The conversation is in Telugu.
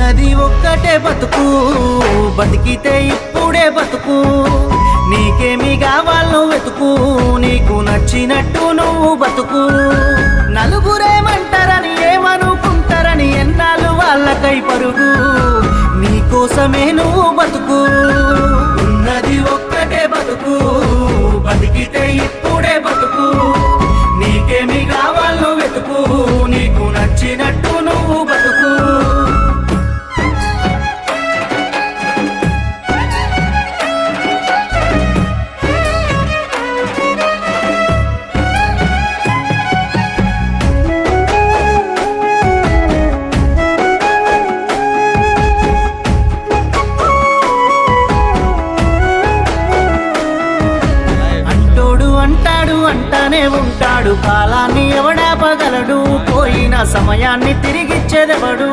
ఉన్నది ఒక్కటే బతుకు, బతికితే ఇప్పుడే బతుకు. నీకేమి కావాలో వెతుకు, నీకు నచ్చినట్టు నువ్వు బతుకు. నలుగురేమంటారని ఏమనుకుంటారని ఎన్నాళ్ళు వాళ్ళకై పరుగు, నీకోసమే నువ్వు బతుకు. ఉన్నది ఒక్కటే బతుకు, బతికితే ఇప్పుడే బతుకు. నీకేమి కావాలో వెతుకు, నీకు నచ్చినట్టు నువ్వు బతుకు. అంటానే ఉంటాడు, కాలాన్ని ఎవడాపగలడు, పోయిన సమయాన్ని తిరిగిచ్చేదెవడు.